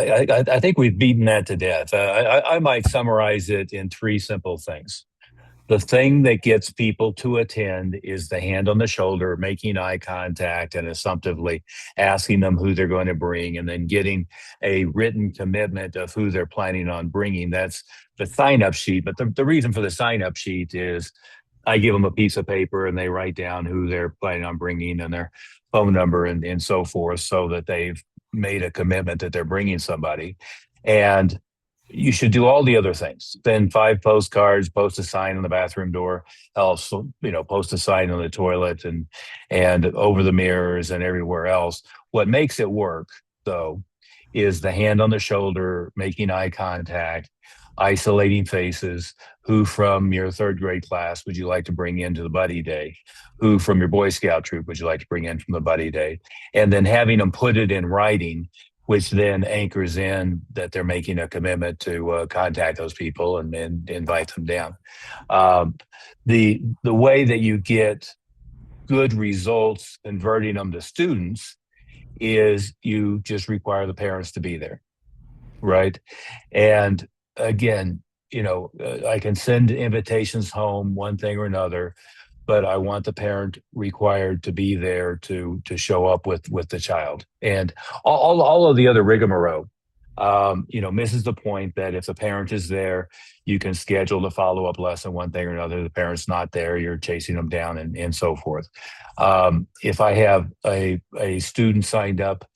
I think we've beaten that to death. I might summarize it in three simple things. The thing that gets people to attend is the hand on the shoulder, making eye contact and assumptively asking them who they're going to bring, and then getting a written commitment of who they're planning on bringing. That's the sign up sheet. But the reason for the sign up sheet is I give them a piece of paper and they write down who they're planning on bringing and their phone number and so forth, so that they've made a commitment that they're bringing somebody. And you should do all the other things. Send 5 postcards, post a sign on the bathroom door, also, post a sign on the toilet and over the mirrors and everywhere else. What makes it work, though, is the hand on the shoulder, making eye contact, isolating faces. Who from your third grade class would you like to bring into the buddy day? Who from your Boy Scout troop would you like to bring in from the buddy day? And then having them put it in writing, which then anchors in that they're making a commitment to contact those people and invite them down. Um, the way that you get good results converting them to students is you just require the parents to be there, right? And again, I can send invitations home, one thing or another, but I want the parent required to be there to show up with the child, and all of the other rigmarole. Misses the point that if the parent is there, you can schedule the follow up lesson, one thing or another. The parent's not there, you're chasing them down and so forth. If I have a student signed up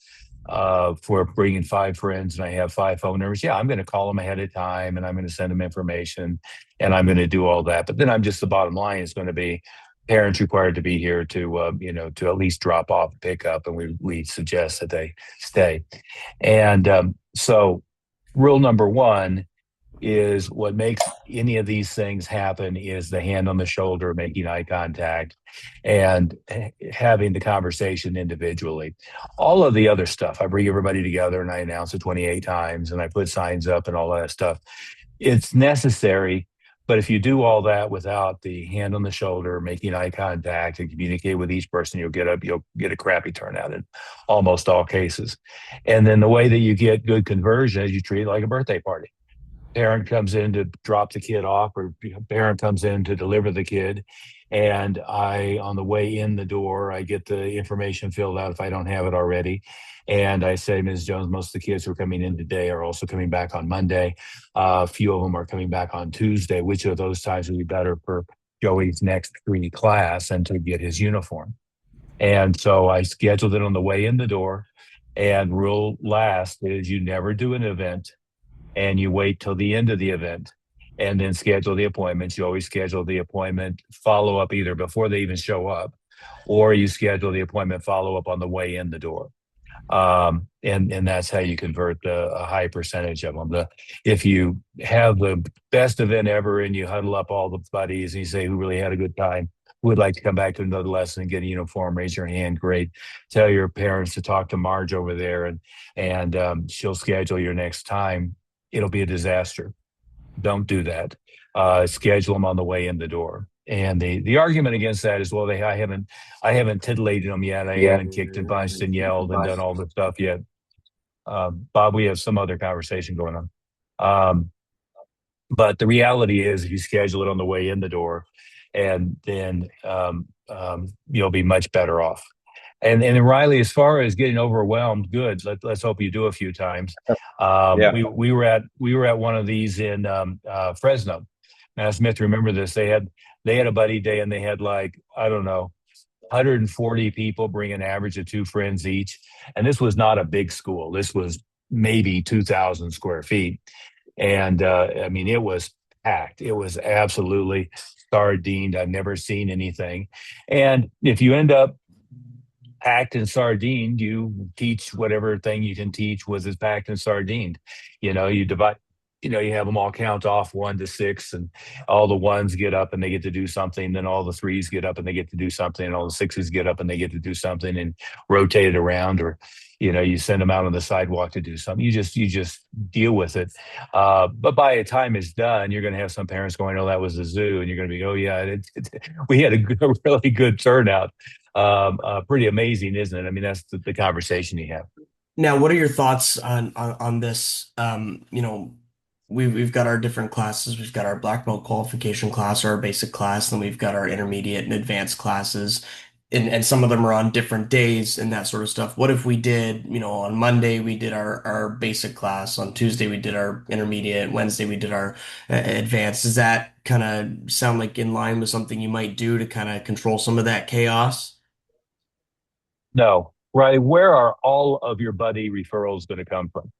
for bringing 5 friends and I have 5 phone numbers, yeah, I'm going to call them ahead of time and I'm going to send them information and I'm going to do all that. But then I'm just, the bottom line is going to be parents required to be here to at least drop off, pick up, and we suggest that they stay. And so rule number one is what makes any of these things happen is the hand on the shoulder, making eye contact, and having the conversation individually. All of the other stuff, I bring everybody together and I announce it 28 times and I put signs up and all that stuff. It's necessary, but if you do all that without the hand on the shoulder, making eye contact and communicate with each person, you'll get a crappy turnout in almost all cases. And then the way that you get good conversion is you treat it like a birthday party. Parent comes in to drop the kid off, or parent comes in to deliver the kid, and on the way in the door, I get the information filled out if I don't have it already, and I say, Ms. Jones, most of the kids who are coming in today are also coming back on Monday. A few of them are coming back on Tuesday. Which of those times would be better for Joey's next pre class and to get his uniform? And so I scheduled it on the way in the door. And rule last is you never do an event and you wait till the end of the event and then schedule the appointments. You always schedule the appointment follow up either before they even show up, or you schedule the appointment follow up on the way in the door. And that's how you convert a high percentage of them. If you have the best event ever and you huddle up all the buddies and you say who really had a good time, who would like to come back to another lesson and get a uniform, raise your hand. Great. Tell your parents to talk to Marge over there, and she'll schedule your next time. It'll be a disaster. Don't do that. Schedule them on the way in the door. And the argument against that is, well, I haven't titillated them yet. I haven't kicked and punched and yelled and done all the stuff yet. Bob, we have some other conversation going on. But the reality is, if you schedule it on the way in the door, and then you'll be much better off. And then Riley, as far as getting overwhelmed, good. Let's hope you do a few times. Yeah. We were at one of these in Fresno. Now, Smith, remember this? They had a buddy day and they had, like, I don't know, 140 people bring an average of 2 friends each. And this was not a big school. This was maybe 2,000 square feet. And I mean, it was packed. It was absolutely sardined. I've never seen anything. And if you end up packed and sardined, you teach whatever thing you can teach was as packed and sardined. You divide, you have them all count off 1 to 6, and all the ones get up and they get to do something. Then all the threes get up and they get to do something, and all the sixes get up and they get to do something, and rotate it around. Or, you send them out on the sidewalk to do something. You just deal with it. But by the time it's done, you're going to have some parents going, "Oh, that was a zoo," and you're going to be, "Oh yeah, we had a really good turnout." Pretty amazing, isn't it? I mean, that's the conversation you have. Now, what are your thoughts on this? We've got our different classes. We've got our black belt qualification class, or our basic class, and we've got our intermediate and advanced classes, and some of them are on different days and that sort of stuff. What if we did, on Monday we did our basic class, on Tuesday we did our intermediate, Wednesday we did our advanced? Does that kind of sound like in line with something you might do to kind of control some of that chaos? No, right? Where are all of your buddy referrals going to come from?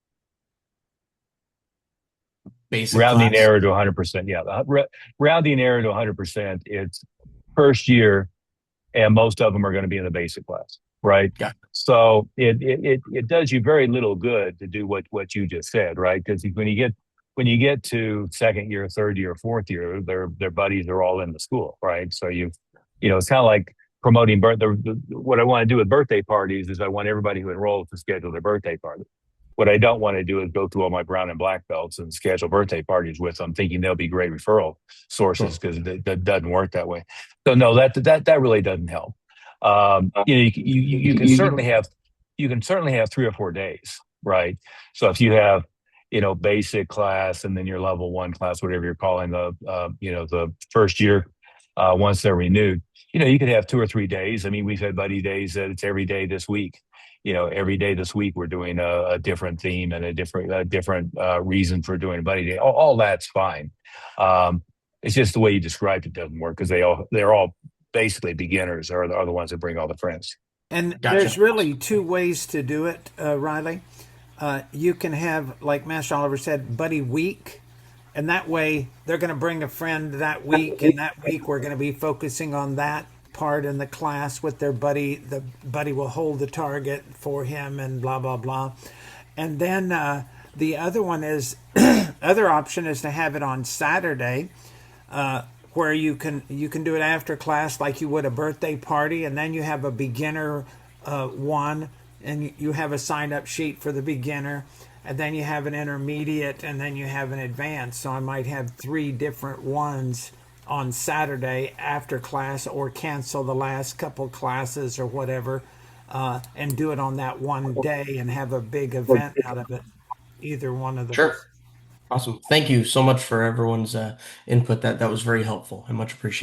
Basic Rounding class? error to 100%. Yeah, rounding error to 100%. It's first year, and most of them are going to be in the basic class, right? Got So it does you very little good to do what you just said, right? Because when you get to second year, third year, fourth year, their buddies are all in the school, right? So it's kind of like promoting what I want to do with birthday parties is I want everybody who enrolls to schedule their birthday party. What I don't want to do is go through all my brown and black belts and schedule birthday parties with them, thinking they'll be great referral sources it. because that doesn't work that way. So no, that really doesn't help. You can certainly have 3 or 4 days, right? So if you have basic class and then your level one class, whatever you're calling the first year, once they're renewed, you could have 2 or 3 days. I mean, we've had buddy days that it's every day this week. Every day this week we're doing a different theme and a different reason for doing a buddy day. All that's fine. Um, it's just the way you described it doesn't work because they're all basically beginners are the ones that bring all the friends. And there's Gotcha. really two ways to do it, Riley. You can have, like Master Oliver said, Buddy Week, and that way they're going to bring a friend that week, and that week we're going to be focusing on that part in the class with their buddy. The buddy will hold the target for him, and blah blah blah. And then the other one is, other option is to have it on Saturday, where you can do it after class like you would a birthday party, and then you have a beginner one, and you have a sign up sheet for the beginner, and then you have an intermediate, and then you have an advanced. So I might have 3 different ones on Saturday after class, or cancel the last couple classes or whatever, and do it on that one day and have a big event out of it. Either one of Sure. those. Awesome. Thank you so much for everyone's input. That was very helpful. I much appreciate it.